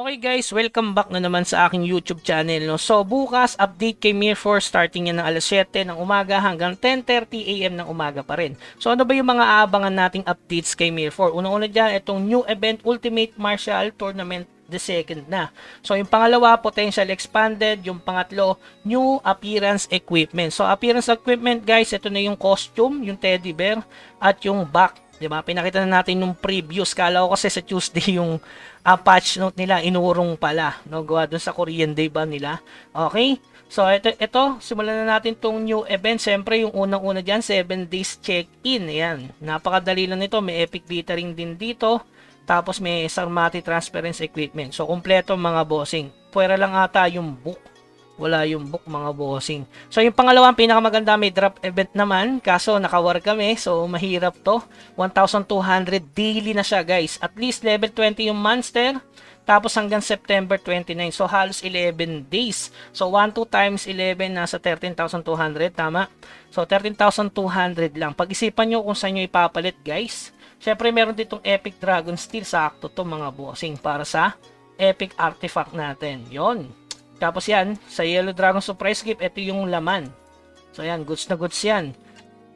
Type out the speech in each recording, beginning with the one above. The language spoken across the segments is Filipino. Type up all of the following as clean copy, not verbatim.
Okay guys, welcome back na naman sa aking YouTube channel. No? So bukas, update kay Mir 4 starting yan ng alas 7 ng umaga hanggang 10:30 AM ng umaga pa rin. So ano ba yung mga aabangan nating updates kay Mir 4? Unang-una dyan, itong new event Ultimate Martial Tournament the second na. So yung pangalawa, potential expanded. Yung pangatlo, new appearance equipment. So appearance equipment guys, ito na yung costume, yung teddy bear at yung back. Diba? Pinakita na natin nung previous. Kala ko kasi sa Tuesday yung patch note nila, inurong pala. No? Gawa dun sa Korean Day ba nila. Okay? So, ito simulan na natin tong new event. Siyempre, yung unang-una dyan, 7 days check-in. Ayan. Napakadali lang nito. May epic glittering din dito. Tapos, may Sarmati transference equipment. So, kumpleto mga bossing. Pwera lang ata yung book. Wala yung book mga bossing. So yung pangalawang pinakamaganda, may drop event naman. Kaso nakawar kami. So mahirap to. 1,200 daily na siya guys. At least level 20 yung monster. Tapos hanggang September 29. So halos 11 days. So 1, 2 times 11 nasa 13,200. Tama? So 13,200 lang. Pag-isipan nyo kung saan nyo ipapalit guys. Syempre meron ditong Epic Dragon Steel. Sakto to mga bossing. Para sa Epic Artifact natin. Yon. Tapos yan, sa Yellow Dragon Surprise Gift, ito yung laman. So yan, goods na goods yan.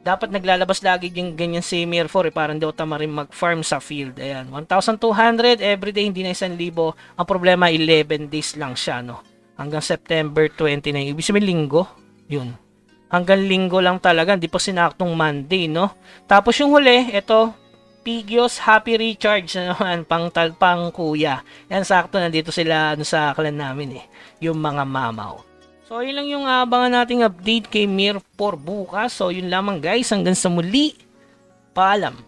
Dapat naglalabas lagi yung ganyan si Mir 4 para hindi tama rin mag-farm sa field. Ayan, 1,200 everyday, hindi na 1,000. Ang problema, 11 days lang siya, no? Hanggang September 29. Ibig sabihin linggo, yun. Hanggang linggo lang talaga, hindi pa sinaktong Monday, no? Tapos yung huli, ito, Pigios Happy Recharge na naman, pang kuya. Yan, sakto, nandito sila sa clan namin yung mga mamaw. So, yun lang yung abangan nating update kay Mir 4 bukas. So, yun lamang guys, hanggang sa muli. Paalam.